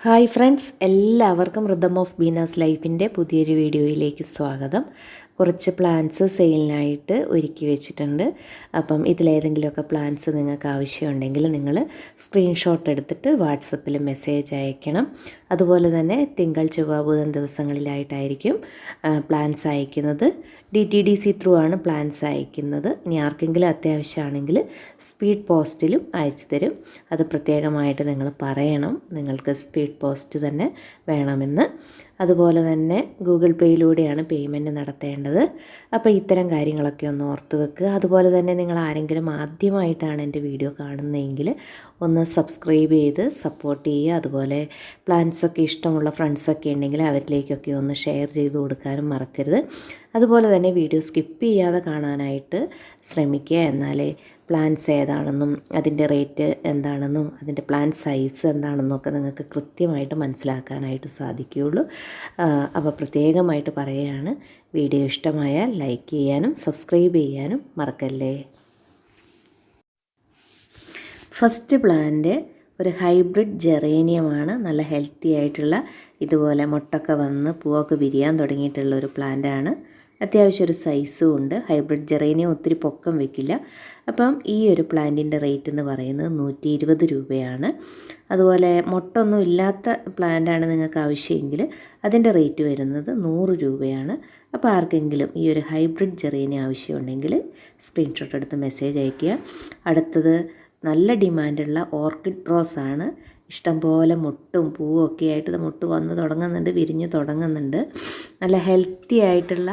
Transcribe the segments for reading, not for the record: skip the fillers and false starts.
Hi friends, എല്ലാവർക്കും rhythm of Beena's ലൈഫിൻ്റെ പുതിയൊരു വീഡിയോയിലേക്ക് സ്വാഗതം. കുറച്ച് പ്ലാൻസ് സെയിലിനായിട്ട് ഒരുക്കി വെച്ചിട്ടുണ്ട്. അപ്പം ഇതിലേതെങ്കിലുമൊക്കെ പ്ലാൻസ് നിങ്ങൾക്ക് ആവശ്യമുണ്ടെങ്കിൽ നിങ്ങൾ സ്ക്രീൻഷോട്ട് എടുത്തിട്ട് വാട്സപ്പിൽ മെസ്സേജ് അയക്കണം. അതുപോലെ തന്നെ തിങ്കൾ ചൊവ്വ ബുധൻ ദിവസങ്ങളിലായിട്ടായിരിക്കും പ്ലാൻസ് അയക്കുന്നത്. DTDC ത്രൂ ആണ് പ്ലാൻസ് അയക്കുന്നത്. ഇനി ആർക്കെങ്കിലും അത്യാവശ്യമാണെങ്കിൽ സ്പീഡ് പോസ്റ്റിലും അയച്ചു തരും. അത് പ്രത്യേകമായിട്ട് നിങ്ങൾ പറയണം, നിങ്ങൾക്ക് സ്പീഡ് പോസ്റ്റ് തന്നെ വേണമെന്ന്. അതുപോലെ തന്നെ ഗൂഗിൾ പേയിലൂടെയാണ് പേയ്മെൻറ്റ് നടത്തേണ്ടത്. അപ്പോൾ ഇത്തരം കാര്യങ്ങളൊക്കെ ഒന്ന് ഓർത്ത് വെക്കുക. അതുപോലെ തന്നെ നിങ്ങൾ ആരെങ്കിലും ആദ്യമായിട്ടാണ് എൻ്റെ വീഡിയോ കാണുന്നതെങ്കിൽ ഒന്ന് സബ്സ്ക്രൈബ് ചെയ്ത് സപ്പോർട്ട് ചെയ്യുക. അതുപോലെ പ്ലാൻസൊക്കെ ഇഷ്ടമുള്ള ഫ്രണ്ട്സൊക്കെ ഉണ്ടെങ്കിൽ അവരിലേക്കൊക്കെ ഒന്ന് ഷെയർ ചെയ്ത് കൊടുക്കാനും മറക്കരുത്. അതുപോലെ തന്നെ വീഡിയോ സ്കിപ്പ് ചെയ്യാതെ കാണാനായിട്ട് ശ്രമിക്കുക. എന്നാലേ പ്ലാൻസ് ഏതാണെന്നും അതിൻ്റെ റേറ്റ് എന്താണെന്നും അതിൻ്റെ പ്ലാൻ സൈസ് എന്താണെന്നും ഒക്കെ നിങ്ങൾക്ക് കൃത്യമായിട്ട് മനസ്സിലാക്കാനായിട്ട് സാധിക്കുകയുള്ളൂ. അപ്പോൾ പ്രത്യേകമായിട്ട് പറയുകയാണ്, വീഡിയോ ഇഷ്ടമായാൽ ലൈക്ക് ചെയ്യാനും സബ്സ്ക്രൈബ് ചെയ്യാനും മറക്കല്ലേ. ഫസ്റ്റ് പ്ലാന്റ് ഒരു ഹൈബ്രിഡ് ജെറേനിയമാണ്. നല്ല ഹെൽത്തി ആയിട്ടുള്ള, ഇതുപോലെ മുട്ടൊക്കെ വന്ന് പൂവൊക്കെ വിരിയാൻ തുടങ്ങിയിട്ടുള്ള ഒരു പ്ലാന്റാണ്. അത്യാവശ്യം ഒരു സൈസും ഉണ്ട്. ഹൈബ്രിഡ് ജെറേനിയം ഒത്തിരി പൊക്കം വെക്കില്ല. അപ്പം ഈ ഒരു പ്ലാന്റിൻ്റെ റേറ്റ് എന്ന് പറയുന്നത് 120 രൂപയാണ്. അതുപോലെ മുട്ടൊന്നും ഇല്ലാത്ത പ്ലാന്റാണ് നിങ്ങൾക്ക് ആവശ്യമെങ്കിൽ അതിൻ്റെ റേറ്റ് വരുന്നത് 100 രൂപയാണ്. അപ്പോൾ ആർക്കെങ്കിലും ഈ ഒരു ഹൈബ്രിഡ് ജെറേനിയം ആവശ്യമുണ്ടെങ്കിൽ സ്ക്രീൻഷോട്ട് എടുത്ത് മെസ്സേജ് അയയ്ക്കുക. അടുത്തത് നല്ല ഡിമാൻഡുള്ള ഓർക്കിഡ് റോസ് ആണ്. ഇഷ്ടംപോലെ മുട്ടും പൂവും ഒക്കെ ആയിട്ട് മുട്ട് വന്ന് തുടങ്ങുന്നുണ്ട്, വിരിഞ്ഞ് തുടങ്ങുന്നുണ്ട്. നല്ല ഹെൽത്തി ആയിട്ടുള്ള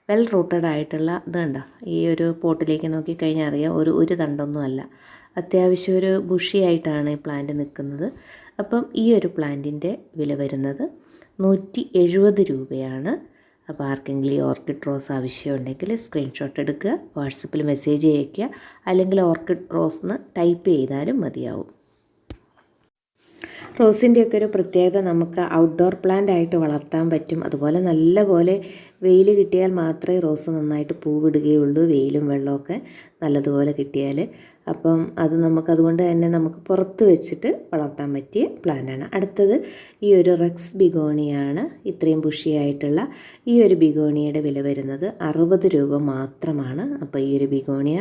വെൽ റൂട്ടഡ് ആയിട്ടുള്ള ഇതുണ്ട്. ഈ ഒരു പോട്ടിലേക്ക് നോക്കിക്കഴിഞ്ഞാൽ അറിയാം, ഒരു തണ്ടൊന്നും അല്ല, അത്യാവശ്യം ഒരു ബുഷിയായിട്ടാണ് ഈ പ്ലാന്റ് നിൽക്കുന്നത്. അപ്പം ഈ ഒരു പ്ലാന്റിൻ്റെ വില വരുന്നത് 170 രൂപയാണ്. അപ്പോൾ ആർക്കെങ്കിലും ഈ ഓർക്കിഡ് റോസ് ആവശ്യമുണ്ടെങ്കിൽ സ്ക്രീൻഷോട്ട് എടുക്കുക, വാട്സപ്പിൽ മെസ്സേജ് അയയ്ക്കുക, അല്ലെങ്കിൽ ഓർക്കിഡ് റോസ് എന്ന് ടൈപ്പ് ചെയ്താലും മതിയാവും. റോസിൻ്റെയൊക്കെ ഒരു പ്രത്യേകത, നമുക്ക് ഔട്ട്ഡോർ പ്ലാന്റ് ആയിട്ട് വളർത്താൻ പറ്റും. അതുപോലെ നല്ലപോലെ വെയിൽ കിട്ടിയാൽ മാത്രമേ റോസ് നന്നായിട്ട് പൂവിടുകയുള്ളൂ, വെയിലും വെള്ളമൊക്കെ നല്ലതുപോലെ കിട്ടിയാൽ. അപ്പം അത് അതുകൊണ്ട് തന്നെ നമുക്ക് പുറത്ത് വെച്ചിട്ട് വളർത്താൻ പറ്റിയ പ്ലാന്റാണ്. അടുത്തത് ഈ ഒരു റെക്സ് ബിഗോണിയാണ്. ഇത്രയും ബുഷിയായിട്ടുള്ള ഈ ഒരു ബിഗോണിയുടെ വില വരുന്നത് 60 രൂപ മാത്രമാണ്. അപ്പോൾ ഈ ഒരു ബിഗോണിയ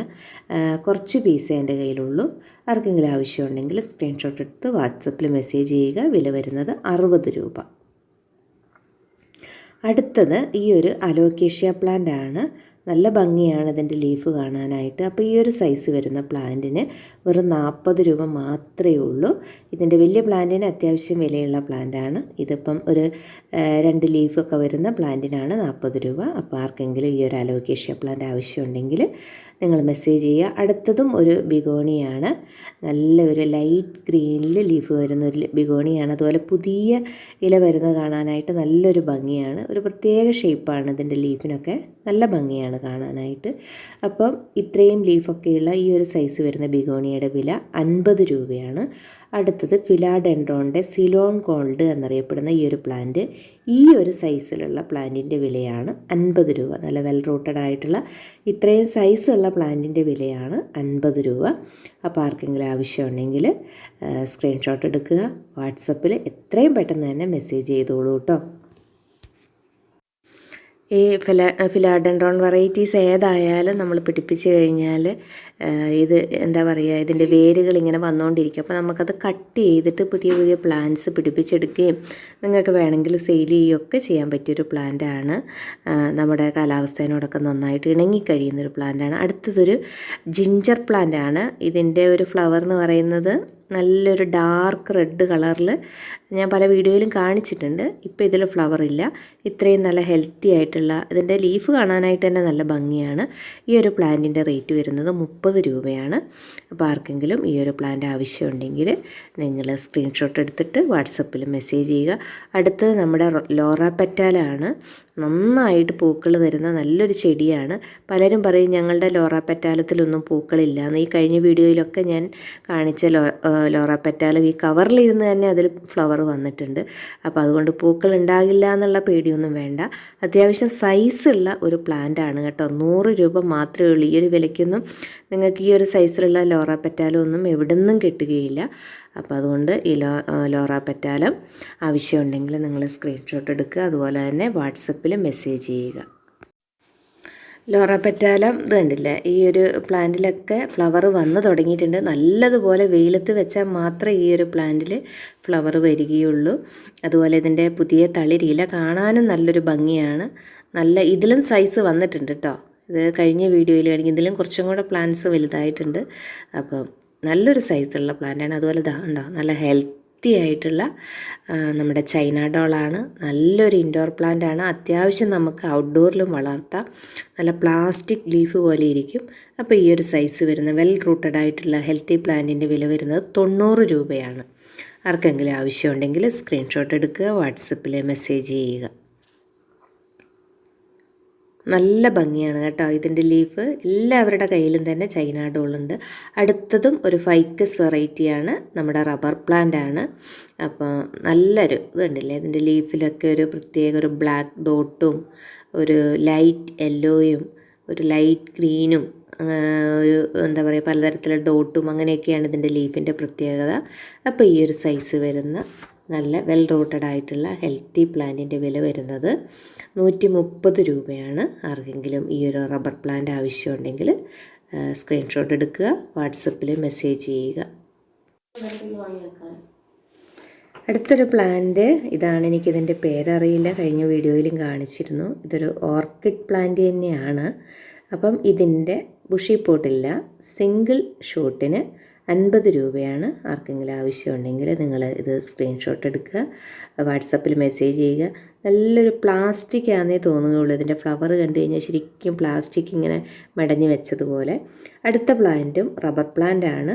കുറച്ച് പീസേ എൻ്റെ കയ്യിലുള്ളൂ. ആർക്കെങ്കിലും ആവശ്യമുണ്ടെങ്കിൽ സ്ക്രീൻഷോട്ട് എടുത്ത് വാട്സപ്പിൽ മെസ്സേജ് ചെയ്യുക. വില വരുന്നത് 60 രൂപ. അടുത്തത് ഈ ഒരു അലോക്കേഷ്യ പ്ലാന്റ് ആണ്. നല്ല ഭംഗിയാണ് ഇതിൻ്റെ ലീഫ് കാണാനായിട്ട്. അപ്പോൾ ഈ ഒരു സൈസ് വരുന്ന പ്ലാന്റിന് വെറും 40 രൂപ മാത്രമേ ഉള്ളൂ. ഇതിൻ്റെ വലിയ പ്ലാന്റിന് അത്യാവശ്യം വിലയുള്ള പ്ലാന്റാണ്. ഇതിപ്പം ഒരു 2 ലീഫൊക്കെ വരുന്ന പ്ലാന്റിനാണ് 40 രൂപ. അപ്പോൾ ആർക്കെങ്കിലും ഈ ഒരു അലോക്കേഷ്യ പ്ലാന്റ് ആവശ്യമുണ്ടെങ്കിൽ നിങ്ങൾ മെസ്സേജ് ചെയ്യുക. അടുത്തതും ഒരു ബിഗോണിയാണ്. നല്ല ഒരു ലൈറ്റ് ഗ്രീനിൽ ലീഫ് വരുന്ന ഒരു ബിഗോണിയാണ്. അതുപോലെ പുതിയ ഇല വരുന്നത് കാണാനായിട്ട് നല്ലൊരു ഭംഗിയാണ്. ഒരു പ്രത്യേക ഷേപ്പാണ് ഇതിൻ്റെ ലീഫിനൊക്കെ, നല്ല ഭംഗിയാണ് കാണാനായിട്ട്. അപ്പം ഇത്രയും ലീഫൊക്കെയുള്ള ഈ ഒരു സൈസ് വരുന്ന ബിഗോണിയുടെ വില 50 രൂപയാണ്. അടുത്തത് ഫിലാഡെൻഡ്രോണിൻ്റെ സിലോൺ ഗോൾഡ് എന്നറിയപ്പെടുന്ന ഈ ഒരു പ്ലാന്റ്, ഈ ഒരു സൈസിലുള്ള പ്ലാന്റിൻ്റെ വിലയാണ് 50 രൂപ. നല്ല വെൽ റൂട്ടഡ് ആയിട്ടുള്ള ഇത്രയും സൈസുള്ള പ്ലാന്റിൻ്റെ വിലയാണ് 50 രൂപ. അപ്പോൾ ആർക്കെങ്കിലും ആവശ്യമുണ്ടെങ്കിൽ സ്ക്രീൻഷോട്ട് എടുക്കുക, വാട്സപ്പിൽ എത്രയും പെട്ടെന്ന് തന്നെ മെസ്സേജ് ചെയ്തോളൂ കേട്ടോ. ഈ ഫിലാഡെൻഡ്രോൺ വെറൈറ്റീസ് ഏതായാലും നമ്മൾ പിടിപ്പിച്ച് കഴിഞ്ഞാൽ ഇത് എന്താ പറയുക, ഇതിൻ്റെ വേരുകൾ ഇങ്ങനെ വന്നുകൊണ്ടിരിക്കും. അപ്പോൾ നമുക്കത് കട്ട് ചെയ്തിട്ട് പുതിയ പുതിയ പ്ലാന്റ്സ് പിടിപ്പിച്ചെടുക്കുകയും നിങ്ങൾക്ക് വേണമെങ്കിൽ സെയിൽ ചെയ്യുകയൊക്കെ ചെയ്യാൻ പറ്റിയൊരു പ്ലാന്റാണ്. നമ്മുടെ കാലാവസ്ഥയോടൊക്കെ നന്നായിട്ട് ഇണങ്ങിക്കഴിയുന്നൊരു പ്ലാന്റാണ്. അടുത്തതൊരു ജിഞ്ചർ പ്ലാന്റാണ്. ഇതിൻ്റെ ഒരു ഫ്ലവർ എന്ന് പറയുന്നത് നല്ലൊരു ഡാർക്ക് റെഡ് കളറിൽ ഞാൻ പല വീഡിയോയിലും കാണിച്ചിട്ടുണ്ട്. ഇപ്പോൾ ഇതിൽ ഫ്ലവർ ഇല്ല. ഇത്രയും നല്ല ഹെൽത്തി ആയിട്ടുള്ള, ഇതിൻ്റെ ലീഫ് കാണാനായിട്ട് തന്നെ നല്ല ഭംഗിയാണ്. ഈ ഒരു പ്ലാന്റിൻ്റെ റേറ്റ് വരുന്നത് 30 രൂപയാണ്. അപ്പോൾ ആർക്കെങ്കിലും ഈ ഒരു പ്ലാന്റ് ആവശ്യമുണ്ടെങ്കിൽ നിങ്ങൾ സ്ക്രീൻഷോട്ട് എടുത്തിട്ട് വാട്സപ്പിൽ മെസ്സേജ് ചെയ്യുക. അടുത്തത് നമ്മുടെ ലോറ പെറ്റാലാണ്. നന്നായിട്ട് പൂക്കൾ തരുന്ന നല്ലൊരു ചെടിയാണ്. പലരും പറയും ഞങ്ങളുടെ ലോറ പെറ്റാലത്തിലൊന്നും പൂക്കളില്ല എന്ന്. ഈ കഴിഞ്ഞ വീഡിയോയിലൊക്കെ ഞാൻ കാണിച്ച ലോറ പെറ്റാലം ഈ കവറിലിരുന്ന് തന്നെ അതിൽ ഫ്ലവർ വന്നിട്ടുണ്ട്. അപ്പോൾ അതുകൊണ്ട് പൂക്കൾ ഉണ്ടാകില്ല എന്നുള്ള പേടിയൊന്നും വേണ്ട. അത്യാവശ്യം സൈസുള്ള ഒരു പ്ലാന്റാണ് കേട്ടോ. 100 രൂപ മാത്രമേ ഉള്ളൂ. ഈ ഒരു വിലയ്ക്കൊന്നും നിങ്ങൾക്ക് ഈ ഒരു സൈസിലുള്ള ലോറ പെറ്റാലം ഒന്നും എവിടെ നിന്നും കിട്ടുകയില്ല. അപ്പോൾ അതുകൊണ്ട് ഈ ലോറ പെറ്റാലം ആവശ്യമുണ്ടെങ്കിൽ നിങ്ങൾ സ്ക്രീൻഷോട്ട് എടുക്കുക. അതുപോലെ തന്നെ വാട്സപ്പിൽ മെസ്സേജ് ചെയ്യുക. ലോറ പെറ്റാലം ഇത് കണ്ടില്ല, ഈ ഒരു പ്ലാന്റിലൊക്കെ ഫ്ലവർ വന്ന് തുടങ്ങിയിട്ടുണ്ട്. നല്ലതുപോലെ വെയിലത്ത് വെച്ചാൽ മാത്രമേ ഈ ഒരു പ്ലാന്റിൽ ഫ്ലവർ വരികയുള്ളൂ. അതുപോലെ ഇതിൻ്റെ പുതിയ തളിരില കാണാനും നല്ലൊരു ഭംഗിയാണ്. ഇതിലും സൈസ് വന്നിട്ടുണ്ട് കേട്ടോ. ഇത് കഴിഞ്ഞ വീഡിയോയിൽ കാണിക്കും, ഇതിലും കുറച്ചും കൂടെ പ്ലാന്റ്സ് വലുതായിട്ടുണ്ട്. അപ്പം നല്ലൊരു സൈസുള്ള പ്ലാന്റാണ്. അതുപോലെ ഇതാ ഉണ്ടോ, നല്ല ഹെൽത്തി ആയിട്ടുള്ള നമ്മുടെ ചൈന ഡോളാണ്. നല്ലൊരു ഇൻഡോർ പ്ലാന്റാണ്. അത്യാവശ്യം നമുക്ക് ഔട്ട്ഡോറിലും വളർത്താം. നല്ല പ്ലാസ്റ്റിക് ലീഫ് പോലെ ഇരിക്കും. അപ്പോൾ ഈ ഒരു സൈസ് വരുന്ന വെൽ റൂട്ടഡ് ആയിട്ടുള്ള ഹെൽത്തി പ്ലാന്റിൻ്റെ വില വരുന്നത് 90 രൂപയാണ്. ആർക്കെങ്കിലും ആവശ്യമുണ്ടെങ്കിൽ സ്ക്രീൻഷോട്ട് എടുക്കുക, വാട്സപ്പിൽ മെസ്സേജ് ചെയ്യുക. നല്ല ഭംഗിയാണ് കേട്ടോ ഇതിൻ്റെ ലീഫ്. എല്ലാവരുടെ കയ്യിലും തന്നെ ചൈന ഡോളുണ്ട്. അടുത്തതും ഒരു ഫൈക്കസ് വെറൈറ്റിയാണ്, നമ്മുടെ റബ്ബർ പ്ലാന്റ് ആണ്. അപ്പോൾ നല്ലൊരു ഇത് കണ്ടില്ലേ, ഇതിൻ്റെ ലീഫിലൊക്കെ ഒരു പ്രത്യേക ഒരു ബ്ലാക്ക് ഡോട്ടും ഒരു ലൈറ്റ് യെല്ലോയും ഒരു ലൈറ്റ് ഗ്രീനും ഒരു എന്താ പറയുക പലതരത്തിലുള്ള ഡോട്ടും അങ്ങനെയൊക്കെയാണ് ഇതിൻ്റെ ലീഫിൻ്റെ പ്രത്യേകത. അപ്പോൾ ഈ ഒരു സൈസ് വരുന്ന നല്ല വെൽ റൂട്ടഡ് ആയിട്ടുള്ള ഹെൽത്തി പ്ലാന്റിൻ്റെ വില വരുന്നത് 130 രൂപയാണ്. ആർക്കെങ്കിലും ഈ ഒരു റബ്ബർ പ്ലാന്റ് ആവശ്യമുണ്ടെങ്കിൽ സ്ക്രീൻഷോട്ട് എടുക്കുക, വാട്സപ്പിൽ മെസ്സേജ് ചെയ്യുക. അടുത്തൊരു പ്ലാന്റ് ഇതാണ്. എനിക്കിതിൻ്റെ പേരറിയില്ല, കഴിഞ്ഞ വീഡിയോയിലും കാണിച്ചിരുന്നു. ഇതൊരു ഓർക്കിഡ് പ്ലാന്റ് തന്നെയാണ്. അപ്പം ഇതിൻ്റെ ബുഷി പോട്ടില്ല, സിംഗിൾ ഷോട്ടിന് 50 രൂപയാണ്. ആർക്കെങ്കിലും ആവശ്യമുണ്ടെങ്കിൽ നിങ്ങൾ ഇത് സ്ക്രീൻഷോട്ട് എടുക്കുക, വാട്സപ്പിൽ മെസ്സേജ് ചെയ്യുക. നല്ലൊരു പ്ലാസ്റ്റിക് ആണെന്നേ തോന്നുകയുള്ളൂ. ഇതിൻ്റെ ഫ്ലവർ കണ്ടു കഴിഞ്ഞാൽ ശരിക്കും പ്ലാസ്റ്റിക് ഇങ്ങനെ മെടഞ്ഞ് വെച്ചതുപോലെ. അടുത്ത പ്ലാന്റും റബ്ബർ പ്ലാന്റ് ആണ്.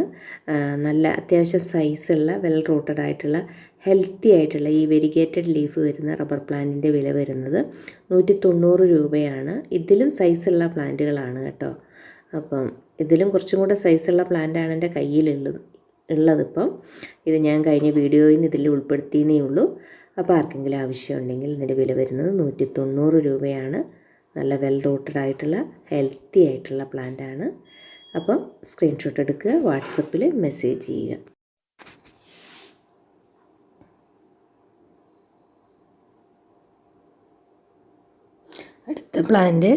നല്ല അത്യാവശ്യം സൈസുള്ള വെൽ റൂട്ടഡ് ആയിട്ടുള്ള ഹെൽത്തി ആയിട്ടുള്ള ഈ വെരിഗേറ്റഡ് ലീഫ് വരുന്ന റബ്ബർ പ്ലാന്റിൻ്റെ വില വരുന്നത് 190 രൂപയാണ്. ഇതിലും സൈസുള്ള പ്ലാന്റുകളാണ് കേട്ടോ. അപ്പം ഇതിലും കുറച്ചും കൂടെ സൈസുള്ള പ്ലാന്റാണ് എൻ്റെ കയ്യിലുള്ളതിപ്പം. ഇത് ഞാൻ കഴിഞ്ഞ വീഡിയോയിൽ നിന്ന് ഇതിൽ ഉൾപ്പെടുത്തിയേ ഉള്ളൂ. അപ്പോൾ ആർക്കെങ്കിലും ആവശ്യമുണ്ടെങ്കിൽ ഇതിൻ്റെ വില വരുന്നത് 190 രൂപയാണ്. നല്ല വെൽ റൂട്ടഡ് ആയിട്ടുള്ള ഹെൽത്തി ആയിട്ടുള്ള പ്ലാന്റാണ്. അപ്പം സ്ക്രീൻഷോട്ട് എടുക്കുക, വാട്സപ്പിൽ മെസ്സേജ് ചെയ്യുക. അടുത്ത പ്ലാന്റ്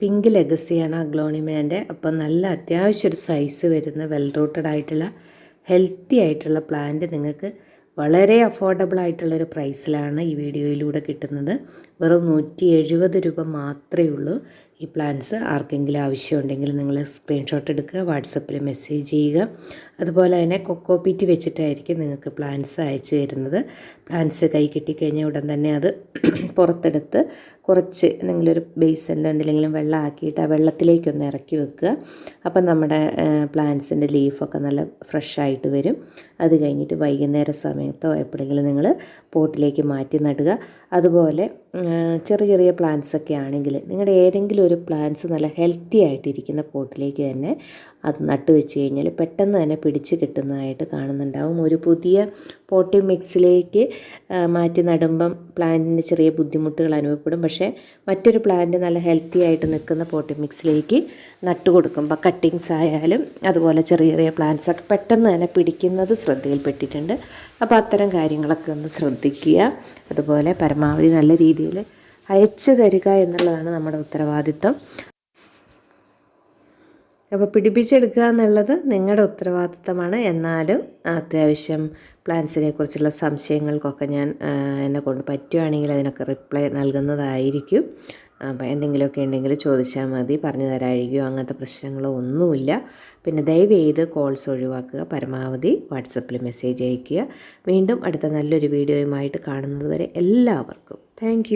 പിങ്ക് ലെഗസിയാണ്, അഗ്ലോണിമേൻ്റെ. അപ്പം നല്ല അത്യാവശ്യം ഒരു സൈസ് വരുന്ന വെൽ റൂട്ടഡ് ആയിട്ടുള്ള ഹെൽത്തി ആയിട്ടുള്ള പ്ലാന്റ് നിങ്ങൾക്ക് വളരെ അഫോർഡബിൾ ആയിട്ടുള്ളൊരു പ്രൈസിലാണ് ഈ വീഡിയോയിലൂടെ കിട്ടുന്നത്. വെറും 170 രൂപ മാത്രമേ ഉള്ളൂ ഈ പ്ലാന്റ്സ്. ആർക്കെങ്കിലും ആവശ്യമുണ്ടെങ്കിൽ നിങ്ങൾ സ്ക്രീൻഷോട്ട് എടുക്കുക, വാട്സപ്പിൽ മെസ്സേജ് ചെയ്യുക. അതുപോലെ തന്നെ കൊക്കോപീറ്റ് വെച്ചിട്ടായിരിക്കും നിങ്ങൾക്ക് പ്ലാന്റ്സ് അയച്ചു തരുന്നത്. പ്ലാന്റ്സ് കൈ കിട്ടിക്കഴിഞ്ഞാൽ ഉടൻ തന്നെ അത് പുറത്തെടുത്ത് കുറച്ച് എന്തെങ്കിലും ഒരു ബേസിനിലോ എന്തെങ്കിലും വെള്ളം ആക്കിയിട്ട് ആ വെള്ളത്തിലേക്കൊന്ന് ഇറക്കി വെക്കുക. അപ്പം നമ്മുടെ പ്ലാന്റ്സിൻ്റെ ലീഫൊക്കെ നല്ല ഫ്രഷായിട്ട് വരും. അത് കഴിഞ്ഞിട്ട് വൈകുന്നേര സമയത്തോ എപ്പോഴെങ്കിലും നിങ്ങൾ പോട്ടിലേക്ക് മാറ്റി നടുക. അതുപോലെ ചെറിയ ചെറിയ പ്ലാന്റ്സൊക്കെ ആണെങ്കിൽ നിങ്ങളുടെ ഏതെങ്കിലും ഒരു പ്ലാന്റ്സ് നല്ല ഹെൽത്തി ആയിട്ടിരിക്കുന്ന പോട്ടിലേക്ക് തന്നെ അത് നട്ട് വെച്ച് കഴിഞ്ഞാൽ പെട്ടെന്ന് തന്നെ പിടിച്ച് കിട്ടുന്നതായിട്ട് കാണുന്നുണ്ടാവും. ഒരു പുതിയ പോട്ടിംഗ് മിക്സിലേക്ക് മാറ്റി നടുമ്പം പ്ലാന്റിന് ചെറിയ ബുദ്ധിമുട്ടുകൾ അനുഭവപ്പെടും. പക്ഷേ മറ്റൊരു പ്ലാന്റ് നല്ല ഹെൽത്തി ആയിട്ട് നിൽക്കുന്ന പോട്ടിംഗ് മിക്സിലേക്ക് നട്ട് കൊടുക്കുമ്പോൾ കട്ടിങ്സ് ആയാലും അതുപോലെ ചെറിയ ചെറിയ പ്ലാന്റ്സൊക്കെ പെട്ടെന്ന് തന്നെ പിടിക്കുന്നത് ശ്രദ്ധയിൽപ്പെട്ടിട്ടുണ്ട്. അപ്പോൾ അത്തരം കാര്യങ്ങളൊക്കെ ഒന്ന് ശ്രദ്ധിക്കുക. അതുപോലെ പരമാവധി നല്ല രീതിയിൽ അയച്ചു തരിക എന്നുള്ളതാണ് നമ്മുടെ ഉത്തരവാദിത്വം. അപ്പോൾ പിടിപ്പിച്ചെടുക്കുക എന്നുള്ളത് നിങ്ങളുടെ ഉത്തരവാദിത്തമാണ്. എന്നാലും അത്യാവശ്യം പ്ലാന്റ്സിനെ കുറിച്ചുള്ള സംശയങ്ങൾക്കൊക്കെ ഞാൻ എന്നെ കൊണ്ട് പറ്റുകയാണെങ്കിൽ അതിനൊക്കെ റിപ്ലൈ നൽകുന്നതായിരിക്കും. അപ്പോൾ എന്തെങ്കിലുമൊക്കെ ഉണ്ടെങ്കിൽ ചോദിച്ചാൽ മതി, പറഞ്ഞു തരാഴികയോ അങ്ങനത്തെ പ്രശ്നങ്ങളോ ഒന്നുമില്ല. പിന്നെ ദയവ് ചെയ്ത് കോൾസ് ഒഴിവാക്കുക, പരമാവധി വാട്സപ്പിൽ മെസ്സേജ് അയയ്ക്കുക. വീണ്ടും അടുത്ത നല്ലൊരു വീഡിയോയുമായിട്ട് കാണുന്നത് വരെ എല്ലാവർക്കും താങ്ക്